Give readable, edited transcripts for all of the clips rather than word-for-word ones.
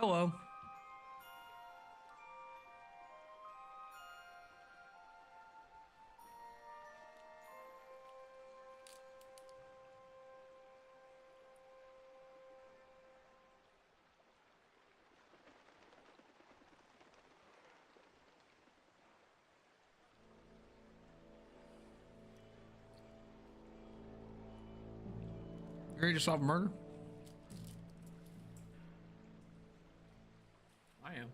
Hello. You ready to solve a murder? I am.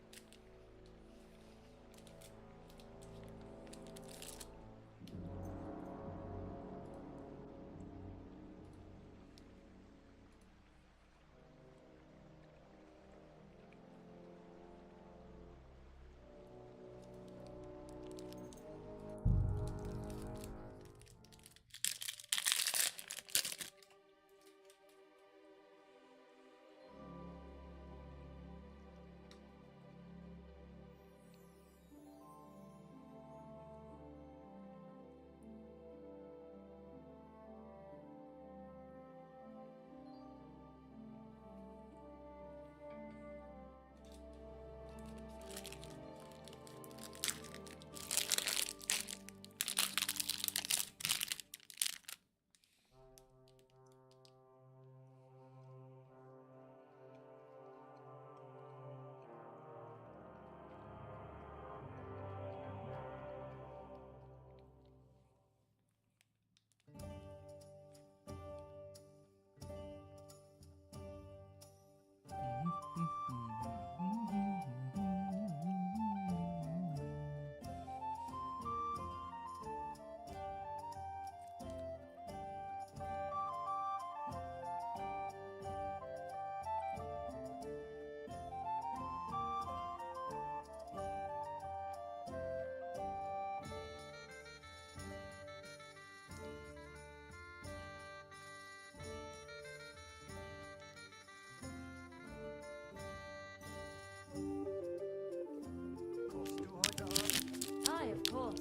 Aye, of course.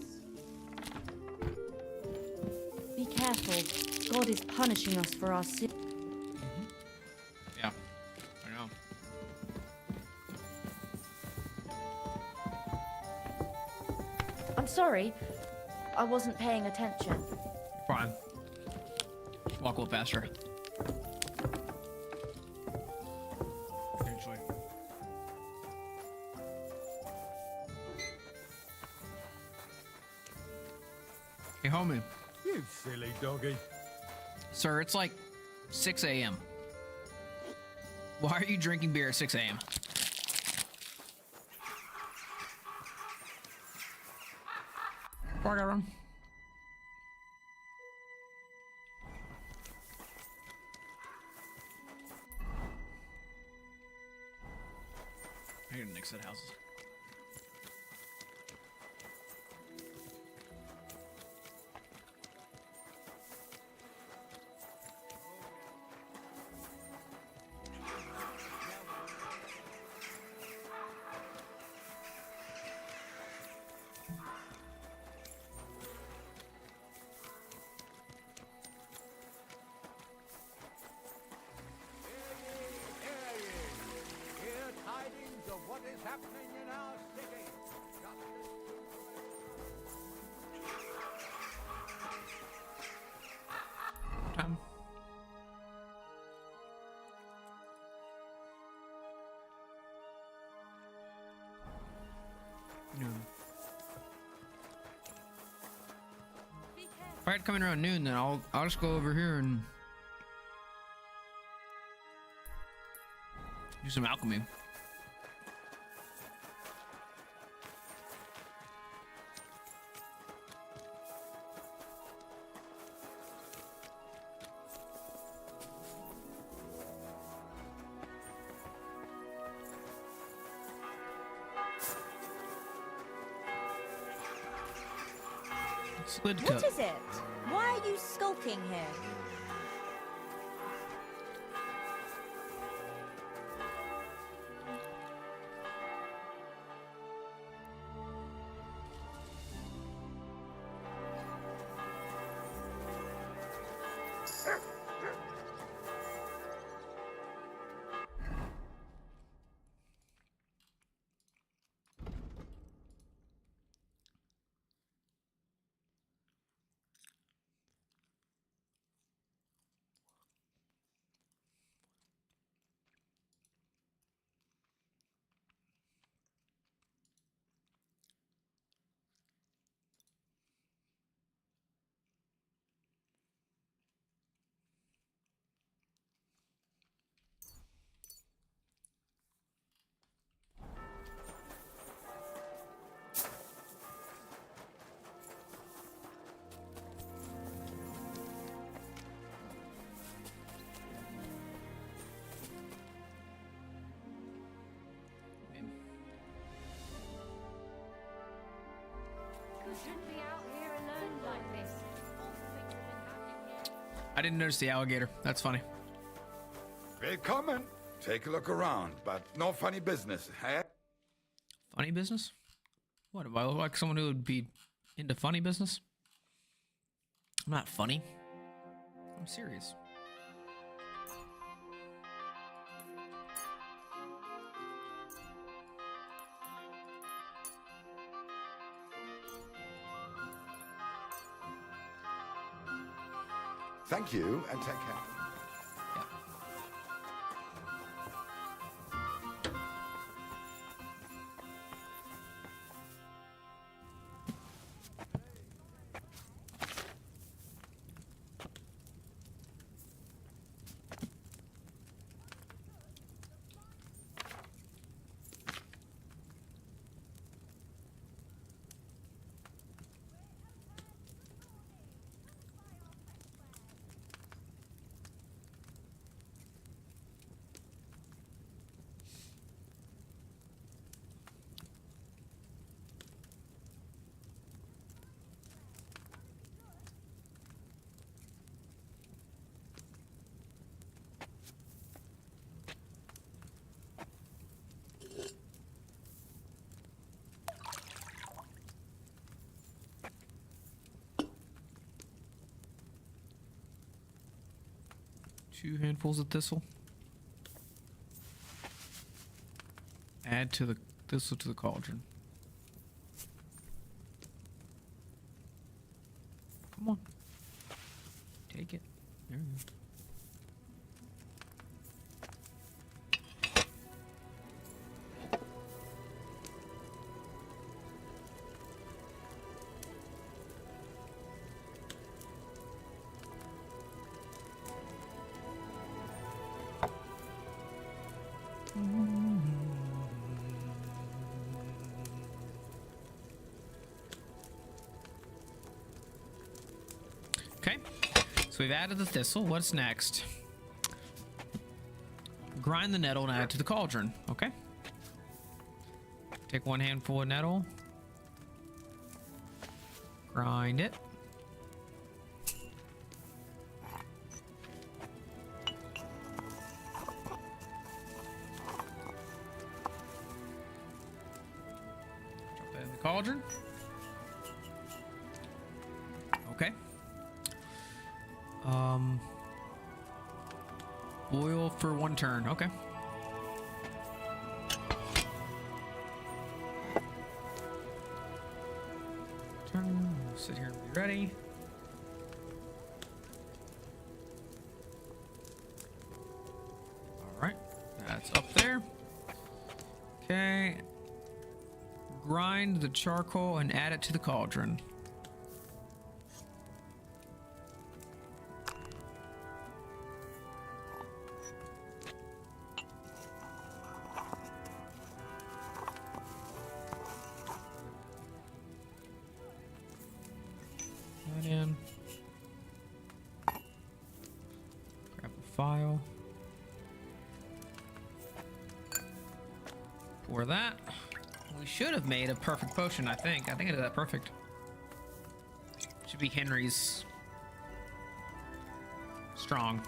Be careful. God is punishing us for our sin. Yeah, I know. I'm sorry. I wasn't paying attention. Fine. Walk a little faster. Eventually. Hey, homie. You silly doggy. Sir, it's like 6 a.m. Why are you drinking beer at 6 a.m.? Whatever. I gotta nix that houses. Hear tidings of what is happening in our city. Time. Noon. If I had coming around noon, then I'll just go over here and do some alchemy. Slid What cut. is it? Why are you skulking here? I didn't notice the alligator. That's funny. Willkommen. Take a look around, but no funny business, eh? Funny business? What, do I look like someone who would be into funny business? I'm not funny. I'm serious. Thank you, and take care. Yeah. Two handfuls of thistle. Add to the thistle to the cauldron. Come on. Take it. There we go. Okay, so we've added the thistle. What's next? Grind the nettle and add it to the cauldron. Okay. Take one handful of nettle. Grind it. Drop that in the cauldron. Okay. Boil for 1 turn. Okay. Turn. We'll sit here and be ready. All right. That's up there. Okay. Grind the charcoal and add it to the cauldron. In. Grab a file. Pour that. We should have made a perfect potion, I think. I think I did that perfect. Should be Henry's strong.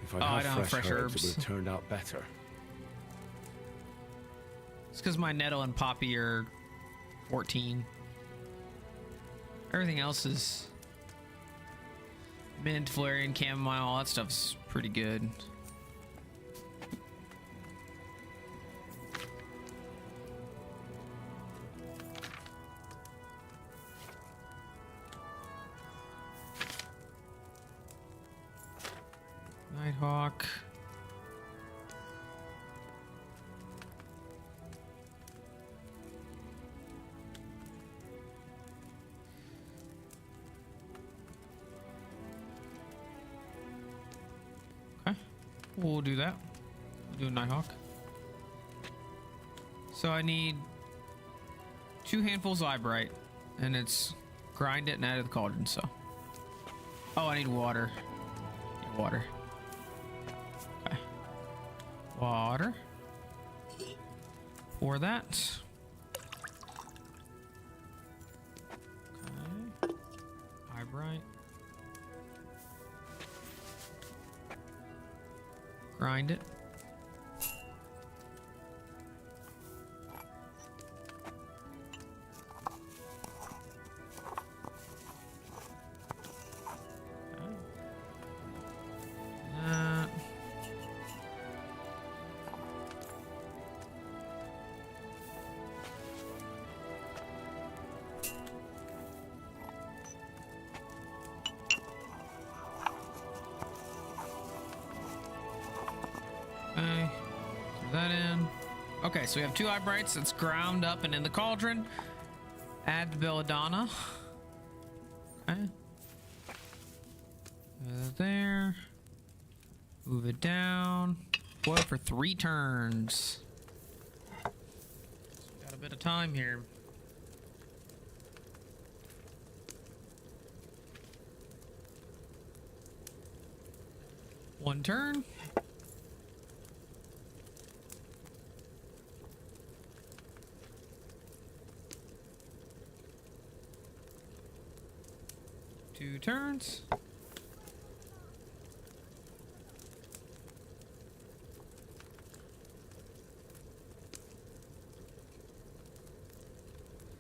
If I'd I had don't have fresh fresh herbs, herbs. it would have turned out better. It's because my nettle and poppy are 14. Everything else is mint, valerian, chamomile, all that stuff's pretty good. Nighthawk. Okay, we'll do that. We'll do a Nighthawk. So I need 2 handfuls of eyebright, and it's grind it and add to the cauldron. So, oh, I need water. Water. Okay. Water. Pour that. Okay. Eyebright. Grind it. That. Okay, throw that in. Okay, so we have 2 eyebrights. It's ground up and in the cauldron. Add the belladonna. Okay. There. Move it down. Boil for 3 turns. Got a bit of time here. One turn. Two turns.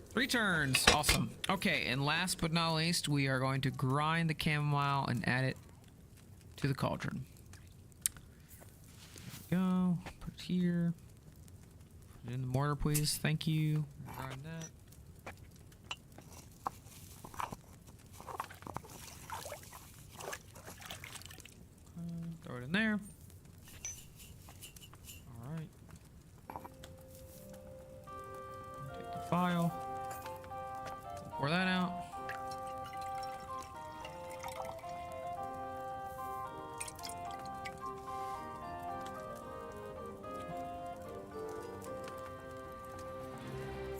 Three turns. Awesome. Okay, and last but not least, we are going to grind the chamomile and add it to the cauldron. There we go. Put it here. Put it in the mortar, please. Thank you. Grind that. Throw it in there. All right. Take the file. Pour that out.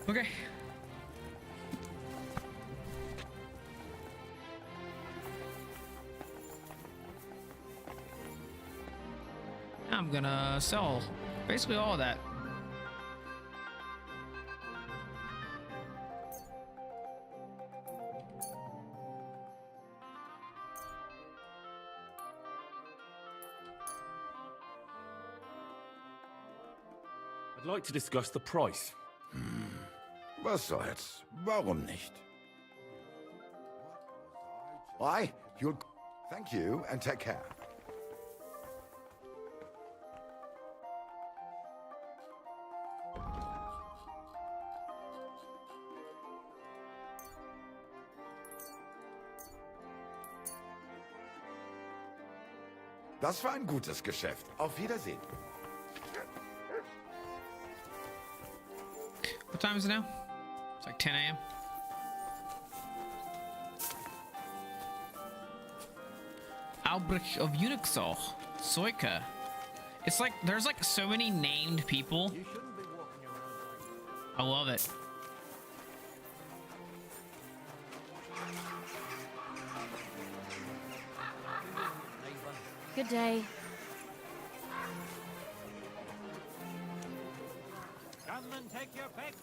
Okay. I'm gonna sell basically all of that. I'd like to discuss the price. Was soll's? Warum nicht? Why? You'll... Thank you, and take care. Das war ein gutes Geschäft. Auf Wiedersehen. What time is it now? It's like 10 a.m. Albrecht of Unixall. Soika. It's like, there's like so many named people. I love it. Good day. Come and take your pick.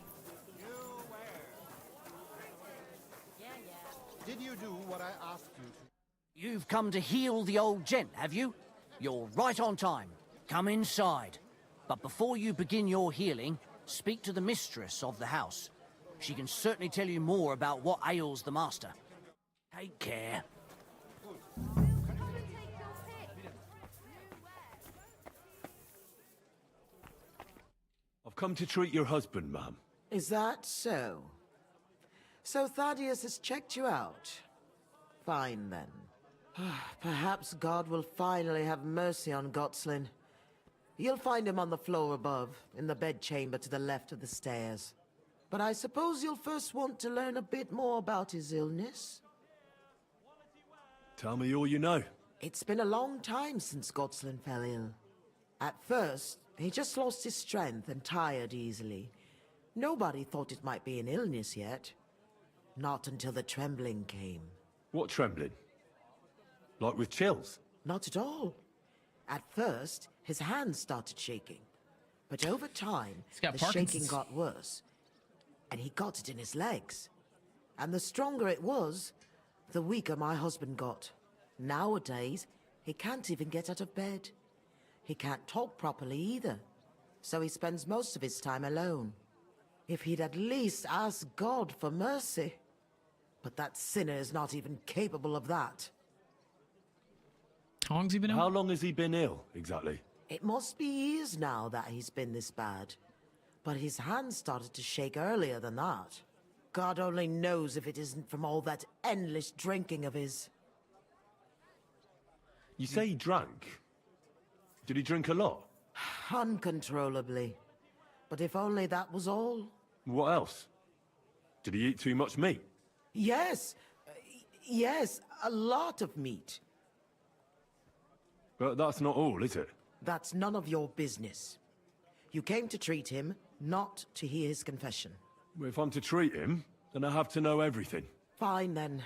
You where? Yeah. Did you do what I asked you to? You've come to heal the old gent, have you? You're right on time. Come inside. But before you begin your healing, speak to the mistress of the house. She can certainly tell you more about what ails the master. Take care. I've come to treat your husband, ma'am. Is that so? So Thaddeus has checked you out? Fine, then. Perhaps God will finally have mercy on Gotslin. You'll find him on the floor above, in the bedchamber to the left of the stairs. But I suppose you'll first want to learn a bit more about his illness? Tell me all you know. It's been a long time since Gotslin fell ill. At first, he just lost his strength and tired easily. Nobody thought it might be an illness yet. Not until the trembling came. What trembling? Like with chills? Not at all. At first, his hands started shaking. But over time, He's got the shaking Parkinson's. got worse. And he got it in his legs. And the stronger it was, the weaker my husband got. Nowadays, he can't even get out of bed. He can't talk properly either, so he spends most of his time alone. If he'd at least ask God for mercy. But that sinner is not even capable of that. How long's he been How ill? long has he been ill, exactly? It must be years now that he's been this bad. But his hands started to shake earlier than that. God only knows if it isn't from all that endless drinking of his. You say he drank. Did he drink a lot? Uncontrollably. But if only that was all. What else? Did he eat too much meat? Yes. Yes, a lot of meat. But that's not all, is it? That's none of your business. You came to treat him, not to hear his confession. If I'm to treat him, then I have to know everything. Fine then.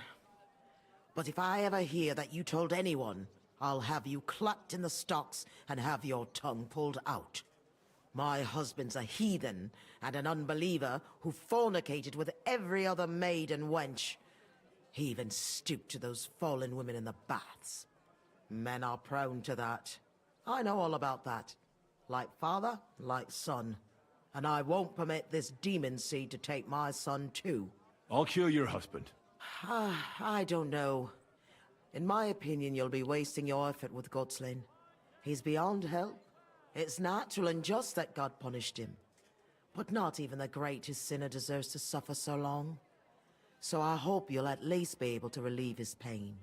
But if I ever hear that you told anyone, I'll have you clapped in the stocks and have your tongue pulled out. My husband's a heathen and an unbeliever who fornicated with every other maid and wench. He even stooped to those fallen women in the baths. Men are prone to that. I know all about that. Like father, like son. And I won't permit this demon seed to take my son too. I'll cure your husband. I don't know. In my opinion, you'll be wasting your effort with Godslin. He's beyond help. It's natural and just that God punished him. But not even the greatest sinner deserves to suffer so long. So I hope you'll at least be able to relieve his pain.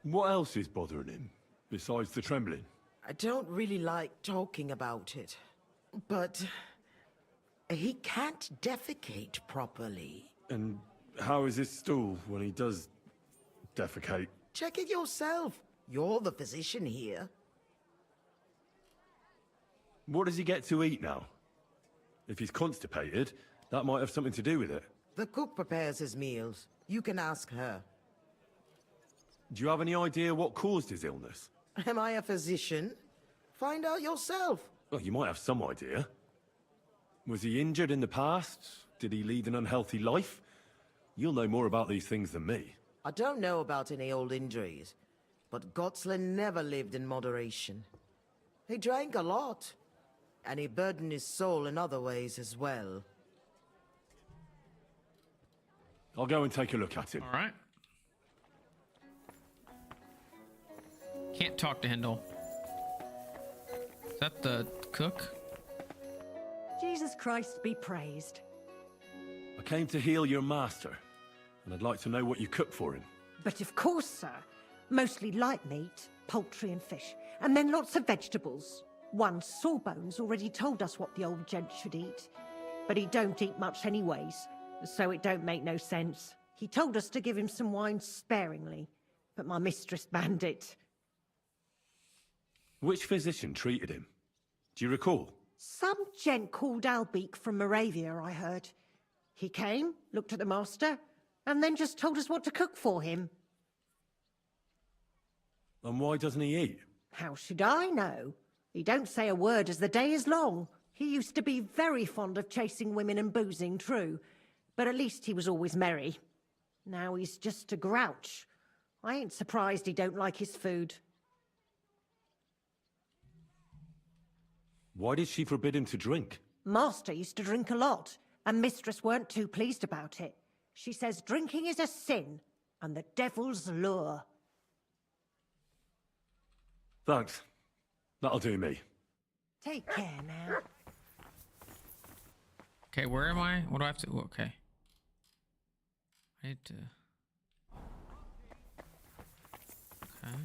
What else is bothering him, besides the trembling? I don't really like talking about it, but he can't defecate properly. And how is his stool when he does defecate? Check it yourself. You're the physician here. What does he get to eat now? If he's constipated, that might have something to do with it. The cook prepares his meals. You can ask her. Do you have any idea what caused his illness? Am I a physician? Find out yourself. Well, you might have some idea. Was he injured in the past? Did he lead an unhealthy life? You'll know more about these things than me. I don't know about any old injuries, but Gotslin never lived in moderation. He drank a lot, and he burdened his soul in other ways as well. I'll go and take a look at him. All right. Can't talk to Hindle. Is that the cook? Jesus Christ be praised. I came to heal your master, and I'd like to know what you cooked for him. But of course, sir. Mostly light meat, poultry and fish, and then lots of vegetables. One Sawbones already told us what the old gent should eat. But he don't eat much anyways, so it don't make no sense. He told us to give him some wine sparingly, but my mistress banned it. Which physician treated him? Do you recall? Some gent called Albeek from Moravia, I heard. He came, looked at the master, and then just told us what to cook for him. And why doesn't he eat? How should I know? He don't say a word as the day is long. He used to be very fond of chasing women and boozing, true, but at least he was always merry. Now he's just a grouch. I ain't surprised he don't like his food. Why did she forbid him to drink? Master used to drink a lot, and mistress weren't too pleased about it. She says drinking is a sin, and the devil's lure. Thanks. That'll do me. Take care now. Okay, where am I? What do I have to... Okay. I need to... Okay.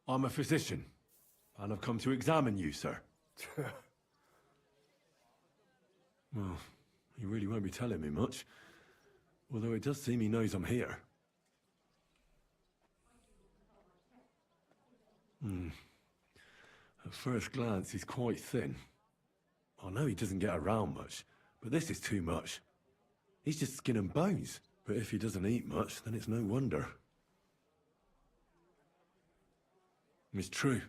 I'm a physician, and I've come to examine you, sir. Well, he really won't be telling me much, although it does seem he knows I'm here. At first glance, he's quite thin. I know he doesn't get around much, but this is too much. He's just skin and bones. But if he doesn't eat much, then it's no wonder. It's true.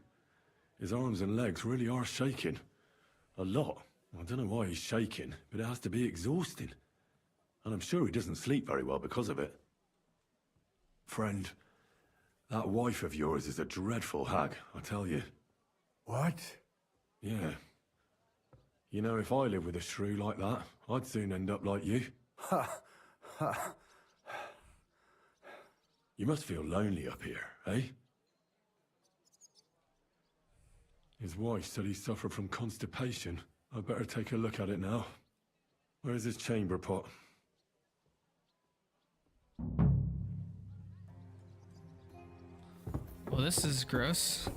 His arms and legs really are shaking. A lot. I don't know why he's shaking, but it has to be exhausting. And I'm sure he doesn't sleep very well because of it. Friend, that wife of yours is a dreadful hag, I tell you. What? Yeah. You know, if I lived with a shrew like that, I'd soon end up like you. You must feel lonely up here, eh? His wife said he suffered from constipation. I'd better take a look at it now. Where's his chamber pot? Well, this is gross.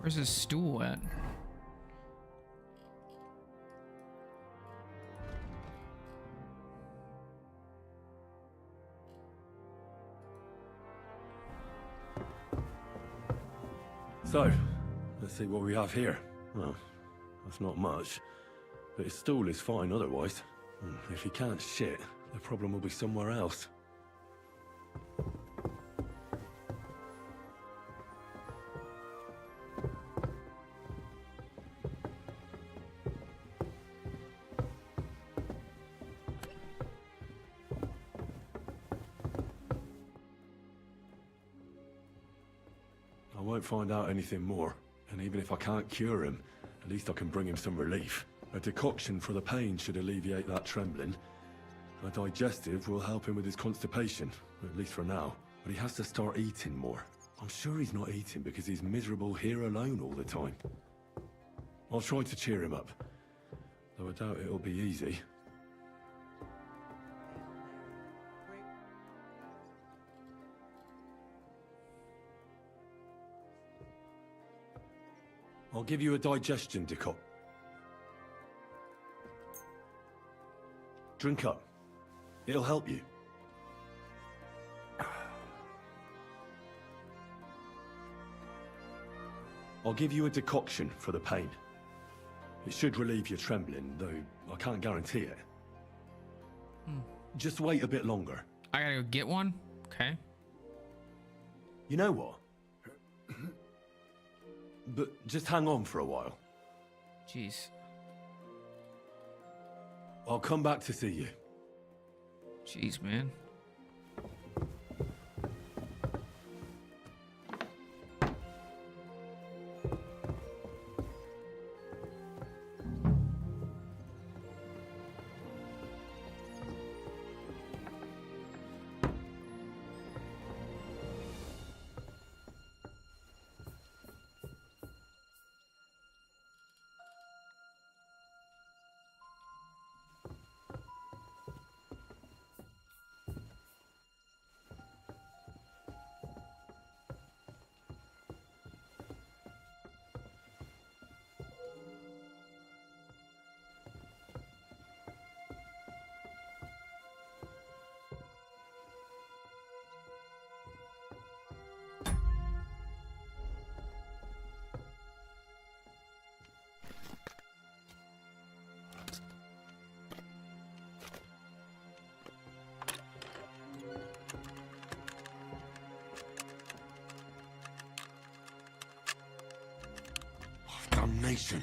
Where's his stool at? So, let's see what we have here. Well, that's not much, but his stool is fine otherwise. If he can't shit, the problem will be somewhere else. I won't find out anything more, and even if I can't cure him, at least I can bring him some relief. A decoction for the pain should alleviate that trembling. A digestive will help him with his constipation, at least for now. But he has to start eating more. I'm sure he's not eating because he's miserable here alone all the time. I'll try to cheer him up, though I doubt it'll be easy. I'll give you a digestion decoct. Drink up. It'll help you. I'll give you a decoction for the pain. It should relieve your trembling, though I can't guarantee it. Just wait a bit longer. I gotta go get one? Okay. You know what? But just hang on for a while. Jeez. I'll come back to see you. Jeez, man. damnation.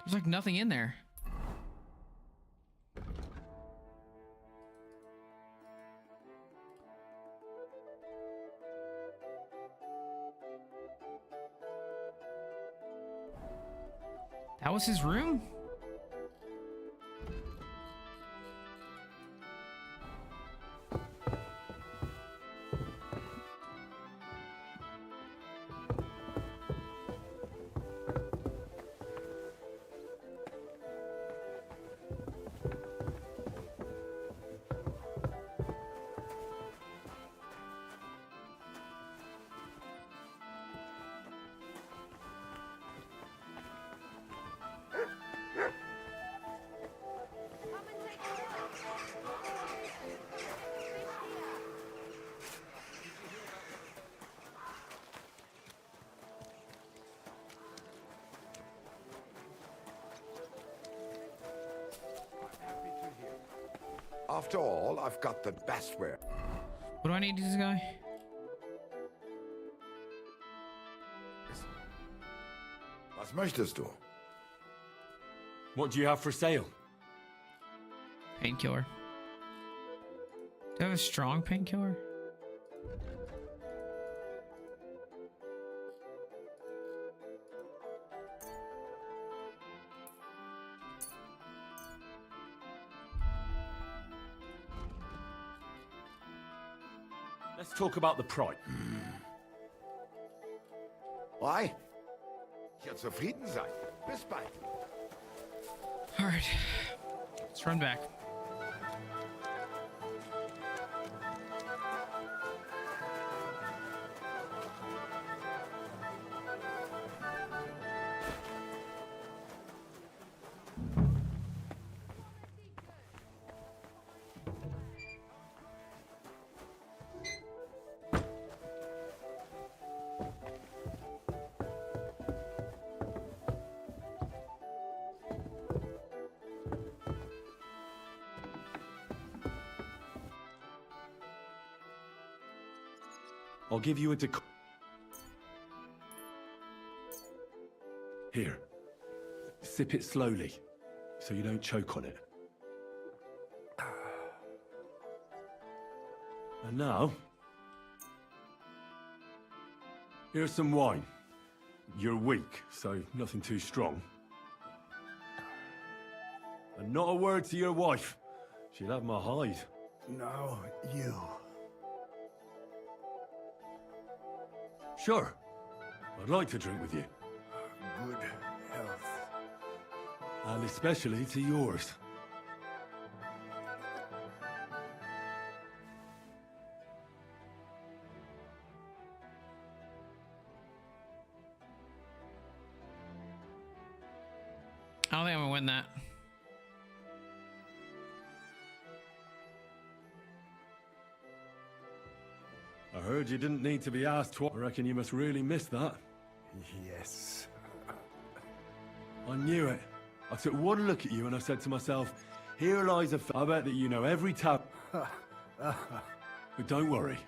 There's like nothing in there. That was his room? After all, I've got the best wear. What do I need this guy? Was möchtest du? What do you have for sale? Painkiller. Do I have a strong painkiller? Let's talk about the price. Why? Hier zufrieden sein. Bis bald. All right, let's run back. I'll give you into... Here. Sip it slowly, so you don't choke on it. And now... Here's some wine. You're weak, so nothing too strong. And not a word to your wife. She'll have my hide. No, you. Sure. I'd like to drink with you. Good health. And especially to yours. I don't think I'm gonna win that. I heard you didn't need to be asked twice. I reckon you must really miss that. Yes. I knew it. I took one look at you and I said to myself, here lies I bet that you know every tap. But don't worry.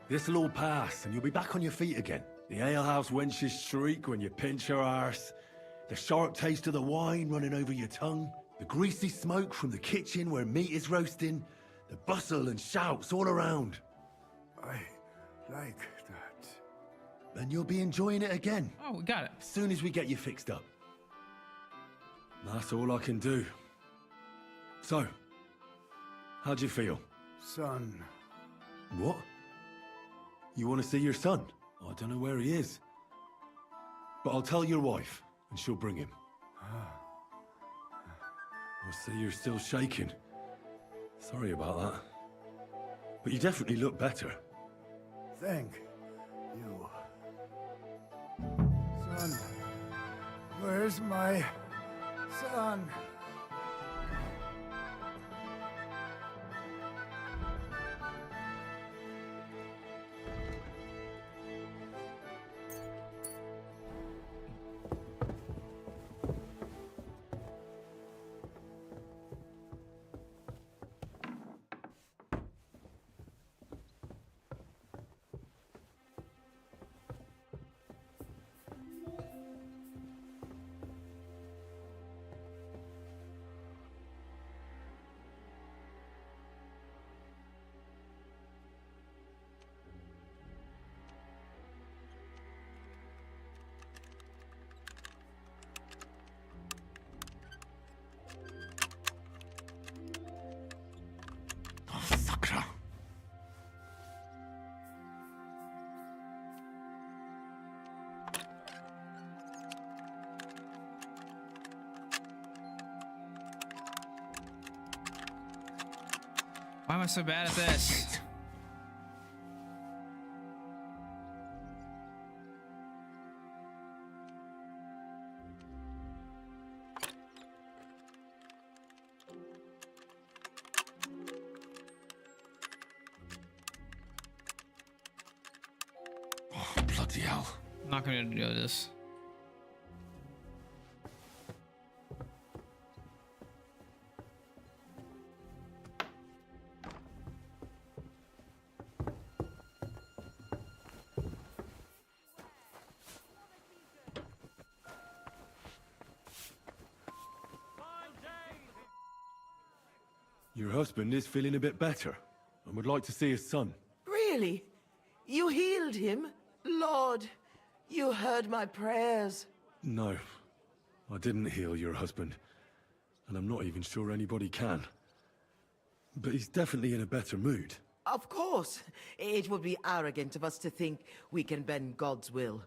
This'll all pass and you'll be back on your feet again. The alehouse wenches shriek when you pinch her arse. The sharp taste of the wine running over your tongue. The greasy smoke from the kitchen where meat is roasting. The bustle and shouts all around. I like that. then you'll be enjoying it again. Oh, we got it. As soon as we get you fixed up. That's all I can do. So, how'd you feel? Son. What? You want to see your son? I don't know where he is. But I'll tell your wife, and she'll bring him. I see you're still shaking. Sorry about that. But you definitely look better. Thank you. Son. Where's my son? Why am I so bad at this? Oh, bloody hell. I'm not going to do this. Your husband is feeling a bit better and would like to see his son. Really? You healed him? Lord, you heard my prayers. No, I didn't heal your husband, and I'm not even sure anybody can. But he's definitely in a better mood. Of course. It would be arrogant of us to think we can bend God's will.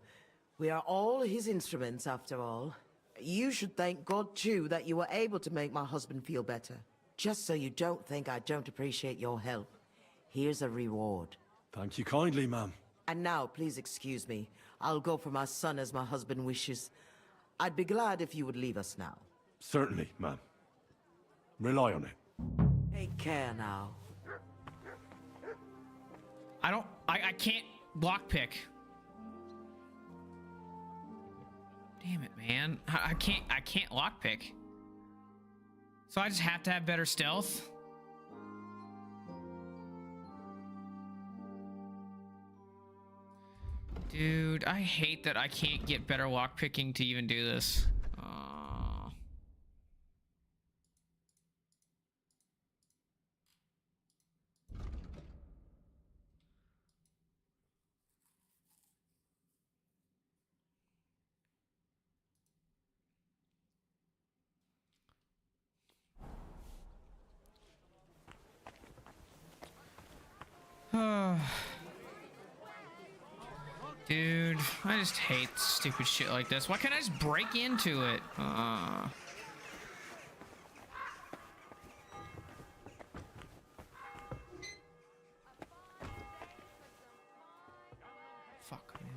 We are all his instruments, after all. You should thank God, too, that you were able to make my husband feel better. Just so you don't think I don't appreciate your help. Here's a reward. Thank you kindly, ma'am. And now, please excuse me. I'll go for my son as my husband wishes. I'd be glad if you would leave us now. Certainly, ma'am. Rely on it. Take care now. I can't lockpick. Damn it, man. I can't lockpick. So I just have to have better stealth? Dude, I hate that I can't get better lockpicking to even do this. Dude, I just hate stupid shit like this. Why can't I just break into it? Fuck, man.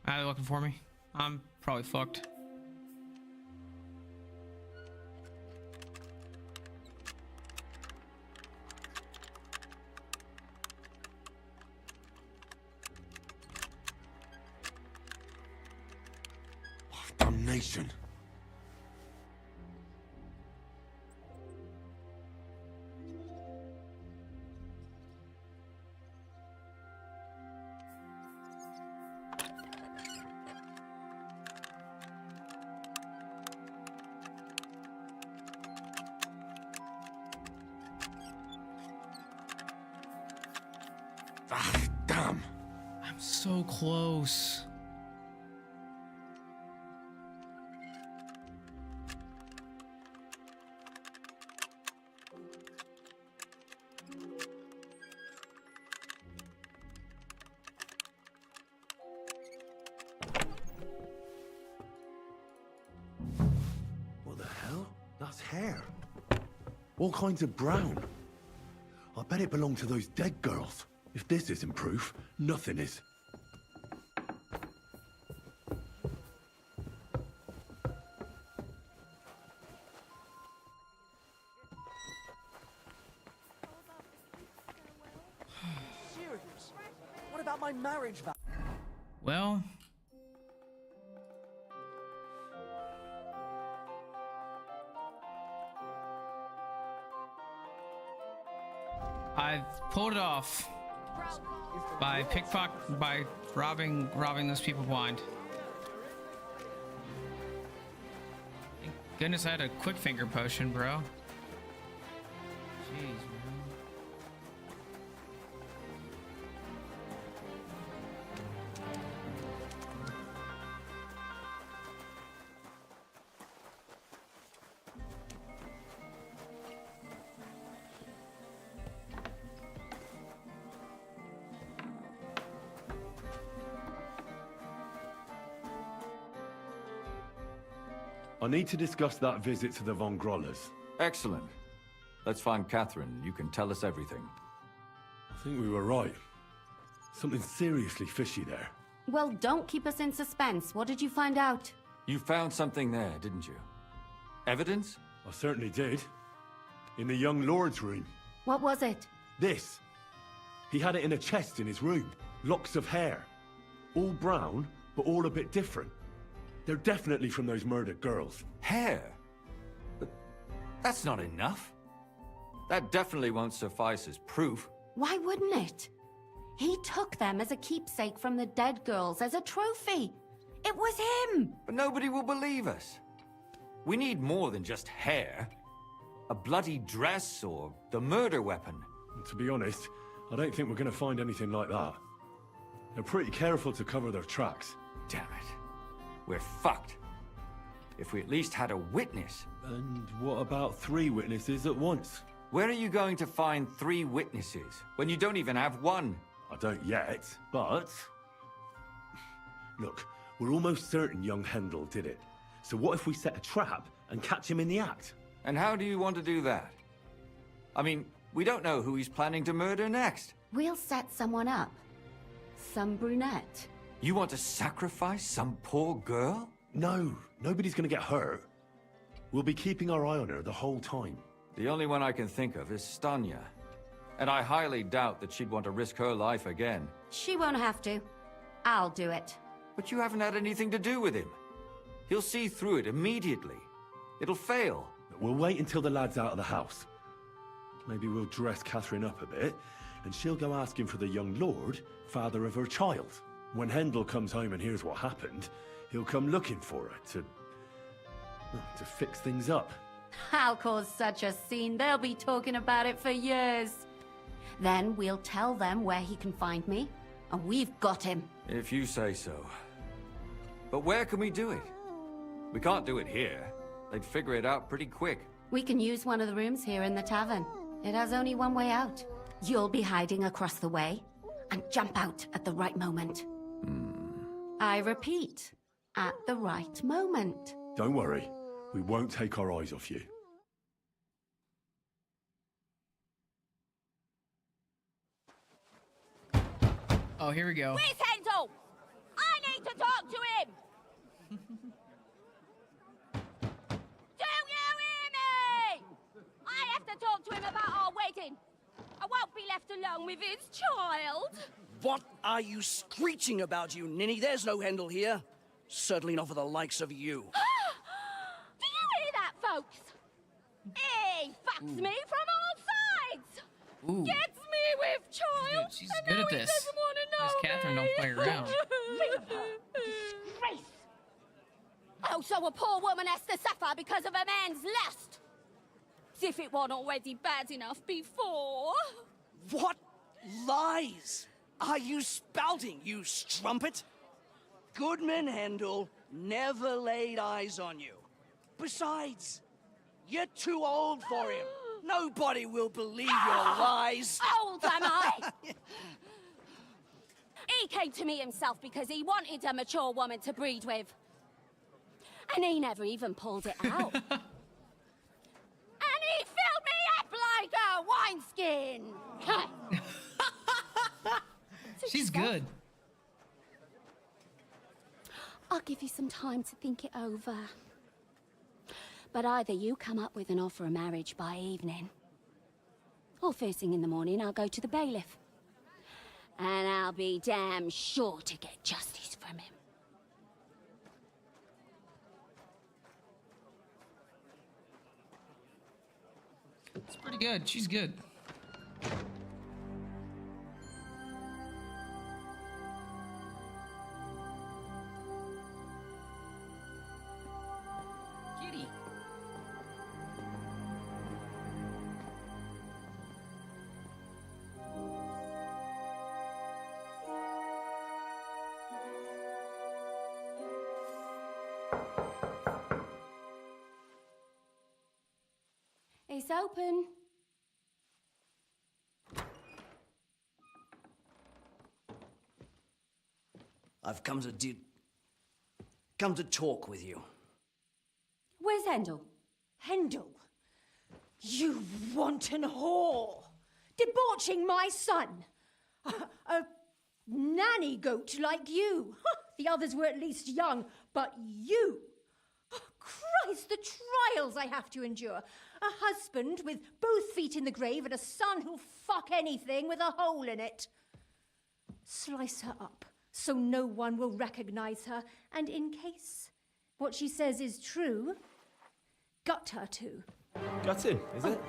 Are they looking for me? I'm probably fucked. Damnation. Ah, damn. I'm so close. What the hell? That's hair. All kinds of brown. I bet it belonged to those dead girls. If this isn't proof, nothing is. Serious? What about my marriage vow? Well, I've pulled it off by by robbing those people blind. Thank goodness I had a quick finger potion, bro. Jeez, man. I need to discuss that visit to the Von Grollers. Excellent. Let's find Catherine. You can tell us everything. I think we were right. Something seriously fishy there. Well, don't keep us in suspense. What did you find out? You found something there, didn't you? Evidence? I certainly did. In the young lord's room. What was it? This. He had it in a chest in his room. Locks of hair. All brown, but all a bit different. They're definitely from those murdered girls. Hair? But that's not enough. That definitely won't suffice as proof. Why wouldn't it? He took them as a keepsake from the dead girls, as a trophy. It was him! But nobody will believe us. We need more than just hair. A bloody dress or the murder weapon. And to be honest, I don't think we're going to find anything like that. They're pretty careful to cover their tracks. Damn it. We're fucked. If we at least had a witness. And what about 3 witnesses at once? Where are you going to find 3 witnesses when you don't even have one? I don't yet, but... Look, we're almost certain young Hendel did it. So what if we set a trap and catch him in the act? And how do you want to do that? I mean, we don't know who he's planning to murder next. We'll set someone up. Some brunette. You want to sacrifice some poor girl? No, nobody's gonna get hurt. We'll be keeping our eye on her the whole time. The only one I can think of is Stanya. And I highly doubt that she'd want to risk her life again. She won't have to. I'll do it. But you haven't had anything to do with him. He'll see through it immediately. It'll fail. We'll wait until the lad's out of the house. Maybe we'll dress Catherine up a bit, and she'll go asking for the young lord, father of her child. When Hendel comes home and hears what happened, he'll come looking for her to fix things up. I'll cause such a scene, they'll be talking about it for years. Then we'll tell them where he can find me, and we've got him. If you say so. But where can we do it? We can't do it here. They'd figure it out pretty quick. We can use one of the rooms here in the tavern. It has only one way out. You'll be hiding across the way, and jump out at the right moment. I repeat, at the right moment. Don't worry, we won't take our eyes off you. Oh, here we go. Where's Hendel? I need to talk him about our wedding. I won't be left alone with his child. What are you screeching about, you ninny? There's no Hendel here. Certainly not for the likes of you. Do you hear that, folks? He fucks me from all sides. Ooh. Gets me with child. She's good at this. Miss Catherine don't play around. Disgrace. Oh, so a poor woman has to suffer because of a man's lust. As if it wasn't already bad enough before. What lies are you spouting, you strumpet? Goodman Hendel never laid eyes on you. Besides, you're too old for him. Nobody will believe your lies. Old am I? He came to me himself because he wanted a mature woman to breed with. And he never even pulled it out. And he filled me up like a wineskin. She's good. I'll give you some time to think it over. But either you come up with an offer of marriage by evening, or first thing in the morning I'll go to the bailiff. And I'll be damn sure to get justice from him. It's pretty good. She's good. Kitty. It's open. I've come to talk with you. Where's Hendel? Hendel? You wanton whore! Debauching my son! A nanny goat like you! The others were at least young, but you! Christ, the trials I have to endure! A husband with both feet in the grave and a son who'll fuck anything with a hole in it. Slice her up so no one will recognize her, and in case what she says is true, gut her too. Gutting, is it?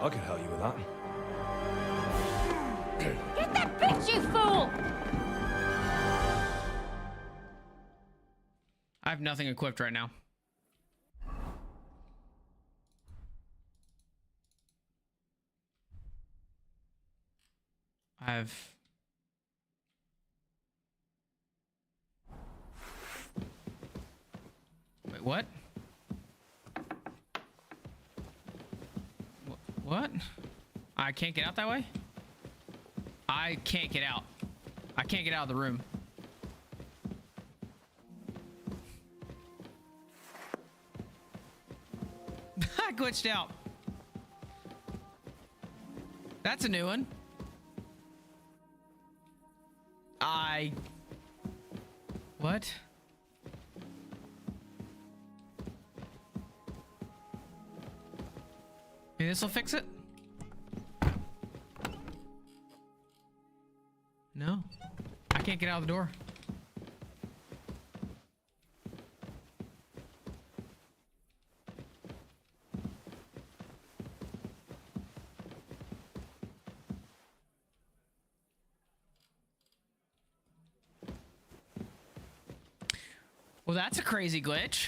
I can help you with that. Get that bitch, you fool! I have nothing equipped right now. Wait, what? What? I can't get out that way? I can't get out. I can't get out of the room. I glitched out. That's a new one. What? Maybe this will fix it? No. I can't get out of the door. Well, that's a crazy glitch.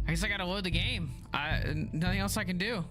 I guess I gotta load the game. Nothing else I can do.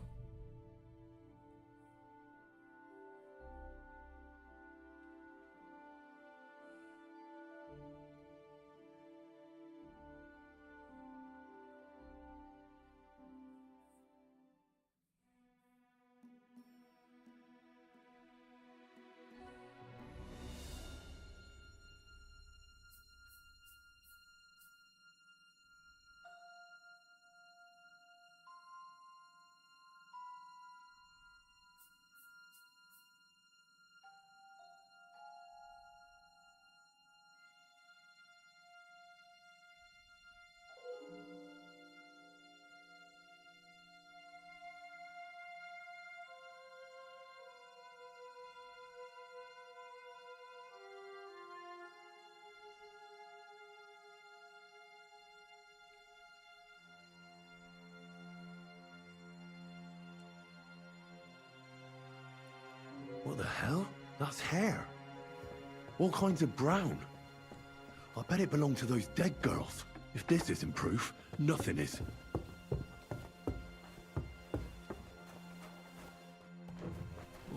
the hell? That's hair. All kinds of brown. I bet it belonged to those dead girls. If this isn't proof, nothing is.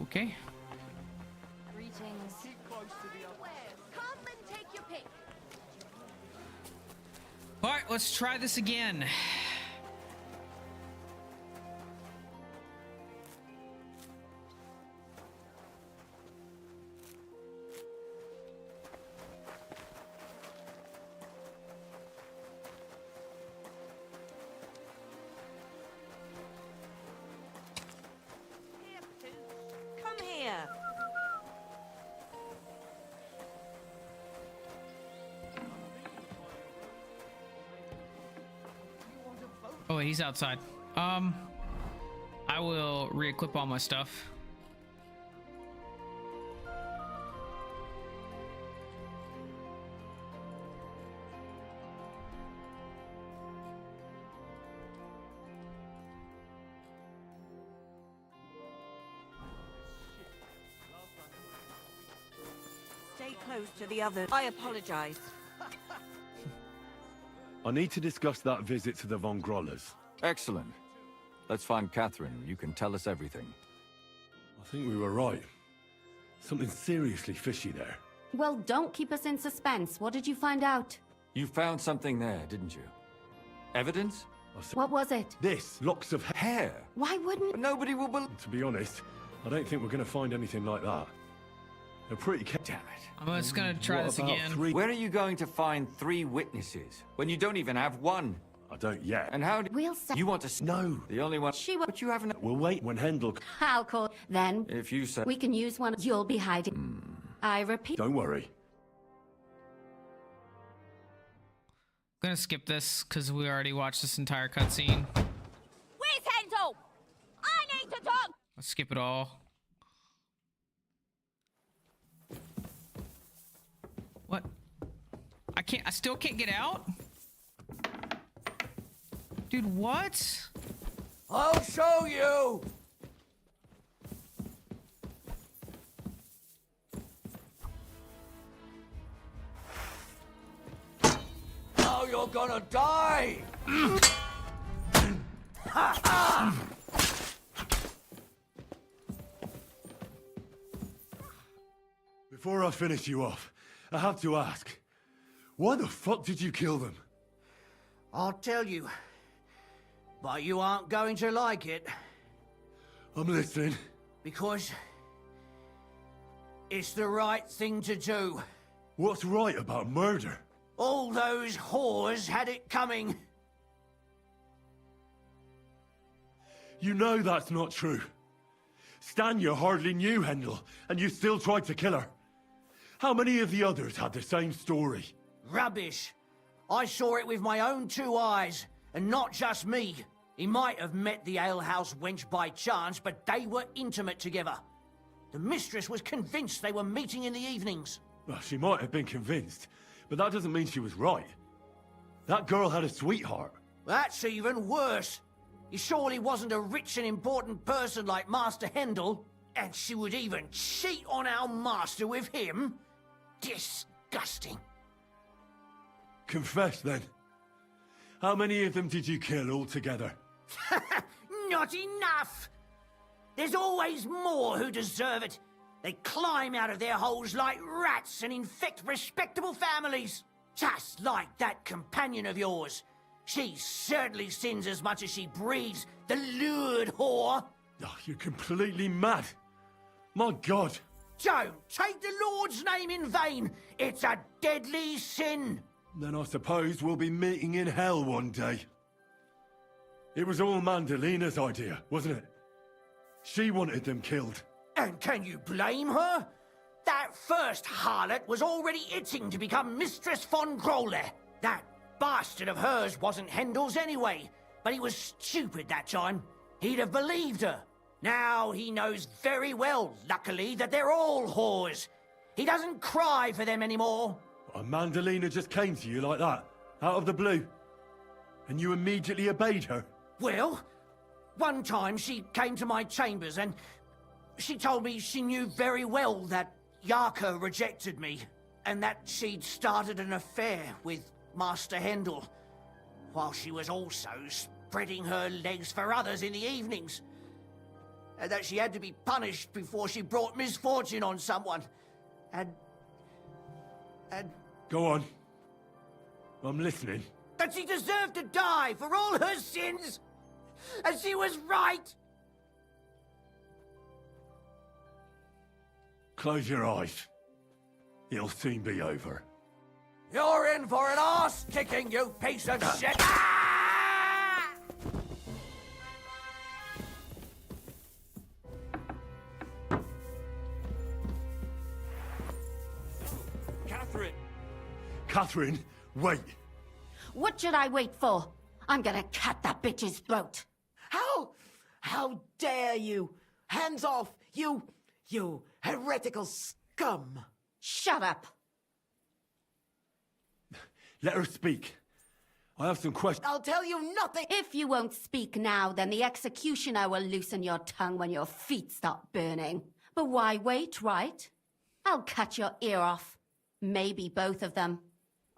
Okay. Greetings. Come and take your pick. All right, let's try this again. Come here. Oh, wait, he's outside. I will re-equip all my stuff. Stay close to the others. I apologize. I need to discuss that visit to the Von Grollers. Excellent. Let's find Catherine. You can tell us everything. I think we were right. Something seriously fishy there. Well, don't keep us in suspense. What did you find out? You found something there, didn't you? Evidence? What was it? This, locks of Hair. Why wouldn't... Nobody will believe... To be honest, I don't think we're going to find anything like that. They're pretty Damn it. I'm just gonna try this again. Where are you going to find 3 witnesses when you don't even have one? I don't yet. And how do We'll say... you want to... No. The only one... She will... But you haven't... We'll wait when Hendel... I'll call... Then... If you say... We can use one... You'll be hiding... I repeat... Don't worry. I'm gonna skip this because we already watched this entire cutscene. Where's Handel? I need to talk. Let's skip it all. What? I still can't get out? Dude, what? I'll show you! Now you're gonna die! Before I finish you off, I have to ask, why the fuck did you kill them? I'll tell you. But you aren't going to like it. I'm listening. Because... it's the right thing to do. What's right about murder? All those whores had it coming. You know that's not true. Stan, you hardly knew Hendel, and you still tried to kill her. How many of the others had the same story? Rubbish. I saw it with my own 2 eyes, and not just me. He might have met the alehouse wench by chance, but they were intimate together. The mistress was convinced they were meeting in the evenings. Well, she might have been convinced, but that doesn't mean she was right. That girl had a sweetheart. That's even worse. He surely wasn't a rich and important person like Master Hendel, and she would even cheat on our master with him? Disgusting. Confess, then. How many of them did you kill altogether? Not enough! There's always more who deserve it. They climb out of their holes like rats and infect respectable families. Just like that companion of yours. She certainly sins as much as she breeds, the lured whore. Oh, you're completely mad. My God. Don't take the Lord's name in vain. It's a deadly sin. Then I suppose we'll be meeting in hell one day. It was all Mandalina's idea, wasn't it? She wanted them killed. And can you blame her? That first harlot was already itching to become Mistress von Groller. That bastard of hers wasn't Hendel's anyway, but he was stupid that time. He'd have believed her. Now he knows very well, luckily, that they're all whores. He doesn't cry for them anymore. And Mandalina just came to you like that, out of the blue. And you immediately obeyed her. Well, one time she came to my chambers and... She told me she knew very well that Yarka rejected me, and that she'd started an affair with Master Hendel, while she was also spreading her legs for others in the evenings. And that she had to be punished before she brought misfortune on someone. And... Go on. I'm listening. that she deserved to die for all her sins! And she was right! Close your eyes. It'll soon be over. You're in for an arse-kicking, you piece of shit! Catherine! Catherine, wait! What should I wait for? I'm gonna cut that bitch's throat. How dare you? Hands off, you heretical scum! Shut up! Let her speak. I have some questions. I'll tell you nothing! If you won't speak now, then the executioner will loosen your tongue when your feet start burning. But why wait, right? I'll cut your ear off. Maybe both of them.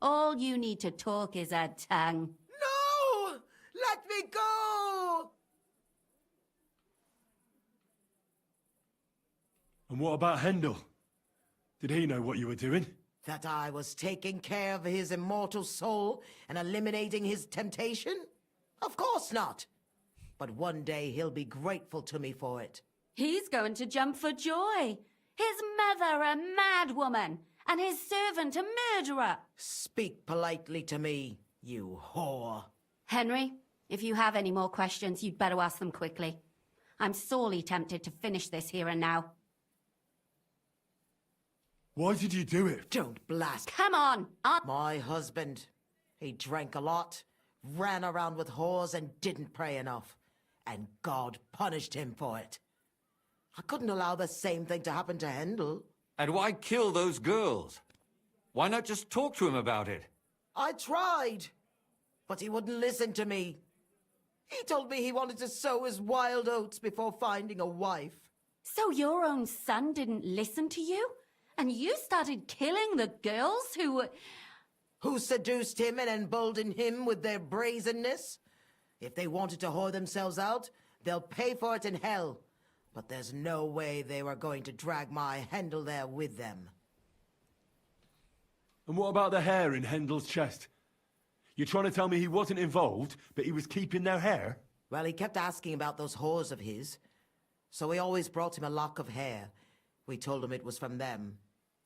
All you need to talk is a tongue. No! Let me go! And what about Hendel? Did he know what you were doing? That I was taking care of his immortal soul and eliminating his temptation? Of course not. But one day he'll be grateful to me for it. He's going to jump for joy. His mother a mad woman, and his servant a murderer. Speak politely to me, you whore. Henry, if you have any more questions, you'd better ask them quickly. I'm sorely tempted to finish this here and now. Why did you do it? Don't blast. Come on! My husband. He drank a lot, ran around with whores, and didn't pray enough. And God punished him for it. I couldn't allow the same thing to happen to Hendel. And why kill those girls? Why not just talk to him about it? I tried, but he wouldn't listen to me. He told me he wanted to sow his wild oats before finding a wife. So your own son didn't listen to you? And you started killing the girls who seduced him and emboldened him with their brazenness? If they wanted to whore themselves out, they'll pay for it in hell. But there's no way they were going to drag my Hendel there with them. And what about the hair in Hendel's chest? You're trying to tell me he wasn't involved, but he was keeping their hair? Well, he kept asking about those whores of his. So we always brought him a lock of hair. We told him it was from them,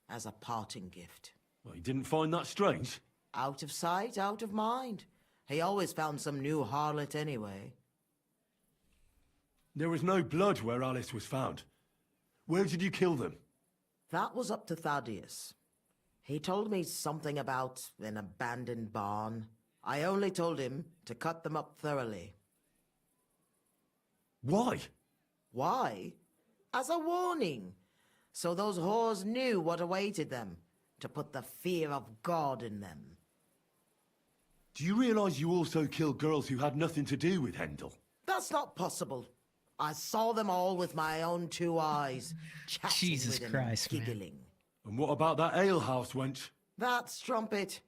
as a parting gift. Well, he didn't find that strange? Out of sight, out of mind. He always found some new harlot anyway. There was no blood where Alice was found. Where did you kill them? That was up to Thaddeus. He told me something about an abandoned barn. I only told him to cut them up thoroughly. Why? Why? As a warning. So those whores knew what awaited them. To put the fear of God in them. Do you realize you also killed girls who had nothing to do with Hendel? That's not possible. I saw them all with my own two eyes, chatting Jesus with Christ, and giggling. And what about that alehouse wench? That strumpet.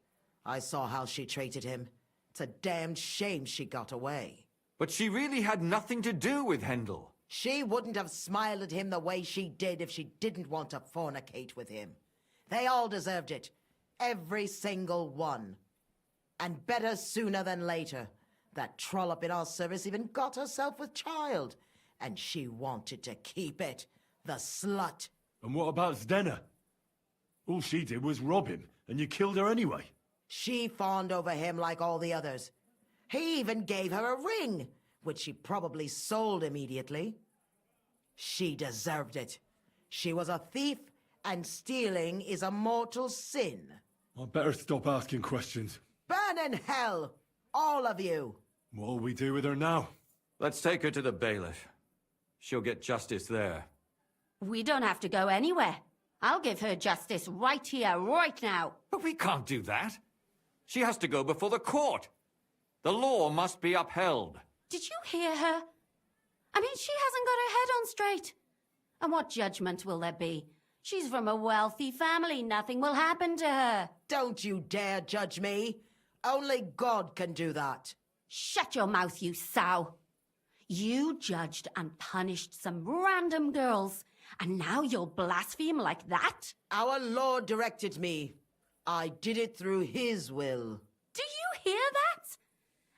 I saw how she treated him. It's a damned shame she got away. But she really had nothing to do with Hendel. She wouldn't have smiled at him the way she did if she didn't want to fornicate with him. They all deserved it. Every single one. And better sooner than later. That trollop in our service even got herself with child. And she wanted to keep it. The slut. And what about Zdenna? All she did was rob him, and you killed her anyway. She fawned over him like all the others. He even gave her a ring, which she probably sold immediately. She deserved it. She was a thief, and stealing is a mortal sin. I'd better stop asking questions. Burn in hell, all of you. What'll we do with her now? Let's take her to the bailiff. She'll get justice there. We don't have to go anywhere. I'll give her justice right here, right now. But we can't do that. She has to go before the court. The law must be upheld. Did you hear her? I mean, she hasn't got her head on straight. And what judgment will there be? She's from a wealthy family. Nothing will happen to her. Don't you dare judge me. Only God can do that. Shut your mouth, you sow. You judged and punished some random girls, and now you'll blaspheme like that? Our Lord directed me. I did it through His will. Do you hear that?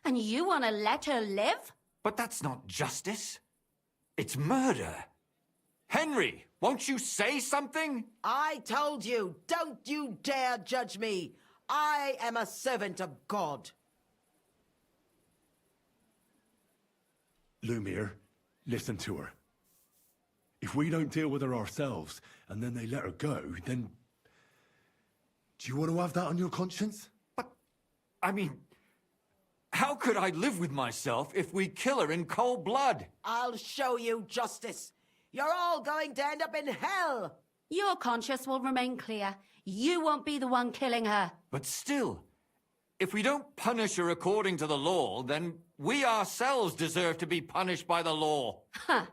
And you want to let her live? But that's not justice. It's murder. Henry, won't you say something? I told you, don't you dare judge me. I am a servant of God. Lumiere, listen to her. If we don't deal with her ourselves, and then they let her go, then... Do you want to have that on your conscience? But, I mean... How could I live with myself if we kill her in cold blood? I'll show you justice. You're all going to end up in hell. Your conscience will remain clear. You won't be the one killing her. But still, if we don't punish her according to the law, then we ourselves deserve to be punished by the law. Huh.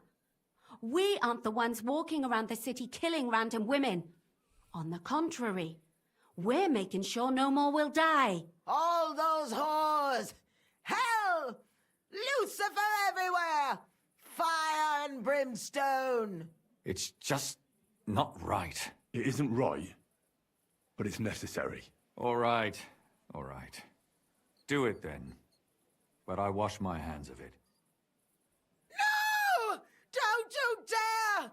We aren't the ones walking around the city killing random women. On the contrary, we're making sure no more will die. All those whores! Hell! Lucifer everywhere! Fire and brimstone! It's just not right. It isn't right, but it's necessary. All right, all right. Do it then. But I wash my hands of it. No! Don't you dare!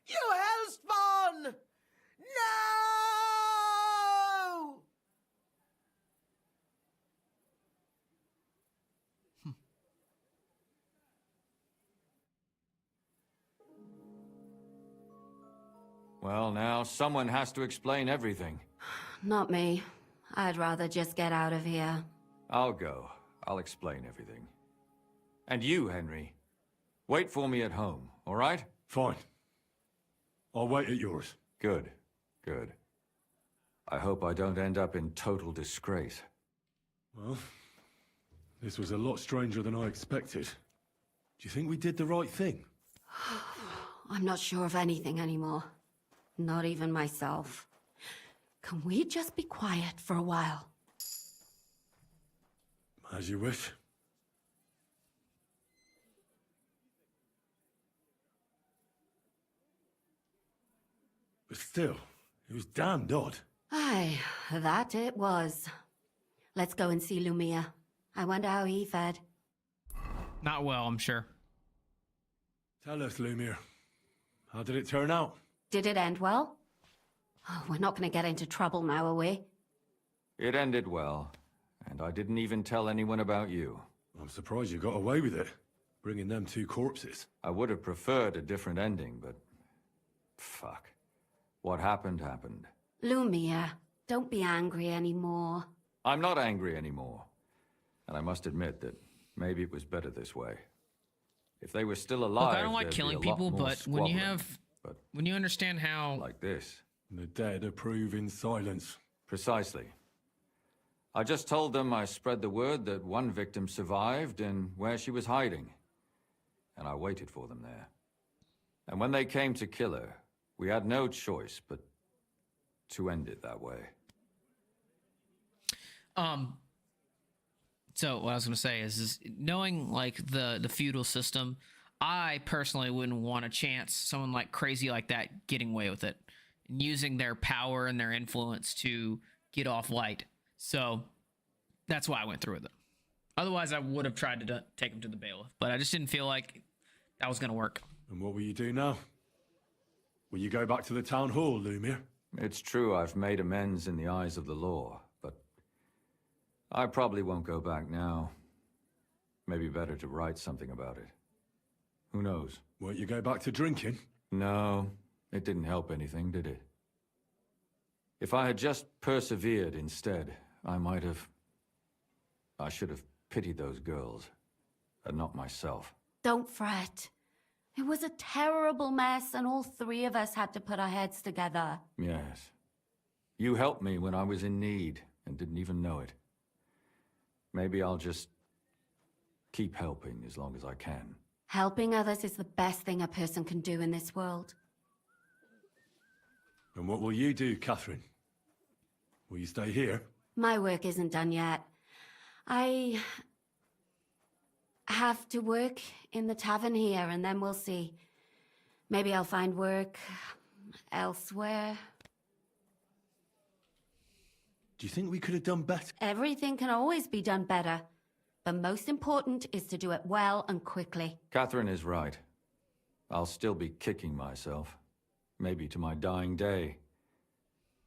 You hellspawn! No! Well, now, someone has to explain everything. Not me. I'd rather just get out of here. I'll go. I'll explain everything. And you, Henry, wait for me at home, all right? Fine. I'll wait at yours. Good, good. I hope I don't end up in total disgrace. Well, this was a lot stranger than I expected. Do you think we did the right thing? I'm not sure of anything anymore. Not even myself. Can we just be quiet for a while? As you wish. But still, it was damned odd. Aye, that it was. Let's go and see Lumiere. I wonder how he fared. Not well, I'm sure. Tell us, Lumiere. How did it turn out? Did it end well? Oh, we're not going to get into trouble now, are we? It ended well, and I didn't even tell anyone about you. I'm surprised you got away with it, bringing them two corpses. I would have preferred a different ending, but... fuck. What happened, happened. Lumiere, don't be angry anymore. I'm not angry anymore. And I must admit that maybe it was better this way. If they were still alive, look, I don't like there'd killing be a lot people, more but when you squabbling. have... But when you understand how... like this. The dead approve in silence. Precisely. I just told them I spread the word that one victim survived and where she was hiding. And I waited for them there. And when they came to kill her, we had no choice but to end it that way. So what I was going to say is knowing like the feudal system, I personally wouldn't want a chance someone like crazy like that getting away with it and using their power and their influence to get off light. So that's why I went through with it. Otherwise, I would have tried to take him to the bailiff, but I just didn't feel like that was going to work. And what will you do now? Will you go back to the town hall, Lumiere? It's true I've made amends in the eyes of the law, but I probably won't go back now. Maybe better to write something about it. Who knows? Won't you go back to drinking? No, it didn't help anything, did it? If I had just persevered instead, I should have pitied those girls, and not myself. Don't fret. It was a terrible mess, and all three of us had to put our heads together. Yes. You helped me when I was in need, and didn't even know it. Maybe I'll just keep helping as long as I can. Helping others is the best thing a person can do in this world. And what will you do, Catherine? Will you stay here? My work isn't done yet. I have to work in the tavern here, and then we'll see. Maybe I'll find work elsewhere. Do you think we could have done better? Everything can always be done better. But most important is to do it well and quickly. Catherine is right. I'll still be kicking myself. Maybe to my dying day.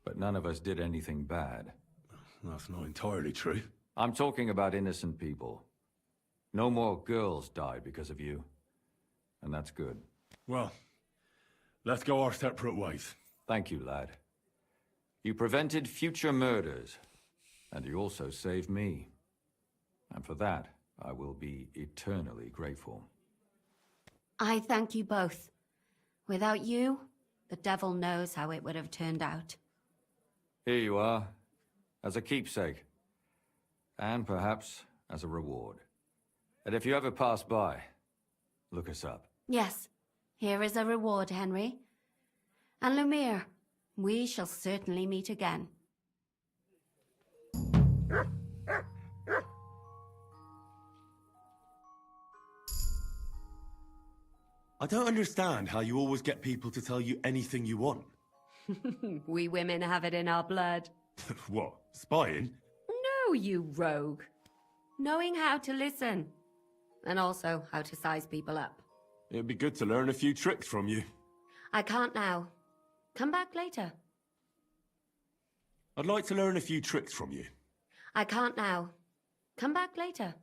But none of us did anything bad. That's not entirely true. I'm talking about innocent people. No more girls died because of you. And that's good. Well, let's go our separate ways. Thank you, lad. You prevented future murders. And you also saved me. And for that, I will be eternally grateful. I thank you both. Without you, the devil knows how it would have turned out. Here you are, as a keepsake. And perhaps as a reward. And if you ever pass by, look us up. Yes, here is a reward, Henry. And Lumiere, we shall certainly meet again. I don't understand how you always get people to tell you anything you want. We women have it in our blood. What, spying? No, you rogue. Knowing how to listen. And also how to size people up. It'd be good to learn a few tricks from you. I can't now. Come back later. I'd like to learn a few tricks from you. I can't now. Come back later.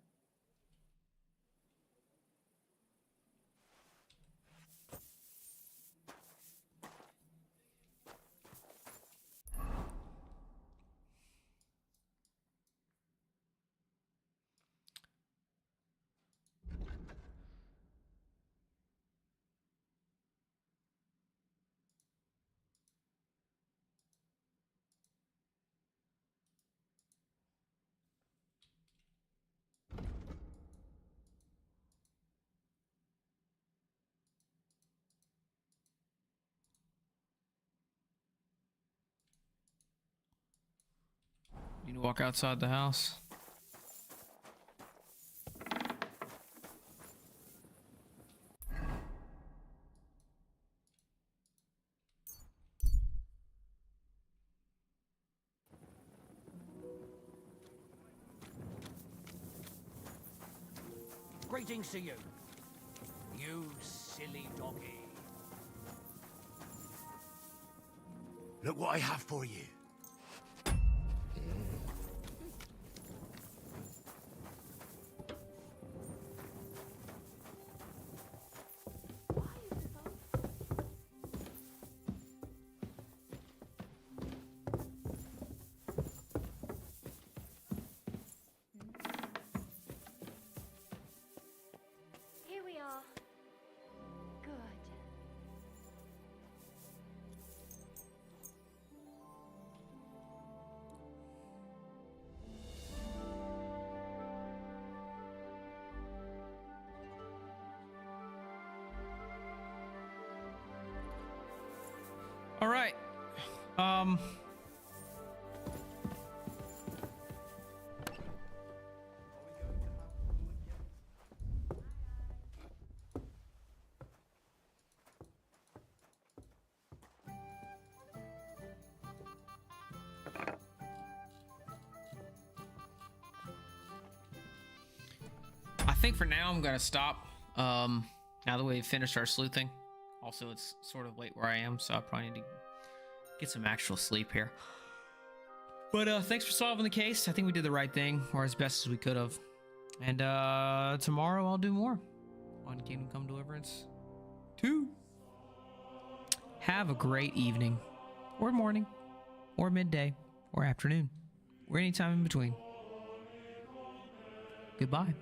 Need to walk outside the house. Greetings to you. You silly doggy. Look what I have for you. Here we are. Good. All right. I think for now I'm gonna stop. Now that we've finished our sleuthing. Also, it's sort of late where I am, so I probably need to get some actual sleep here. But thanks for solving the case. I think we did the right thing, or as best as we could have. And tomorrow I'll do more on Kingdom Come Deliverance 2. Have a great evening, or morning, or midday, or afternoon, or any time in between. Goodbye.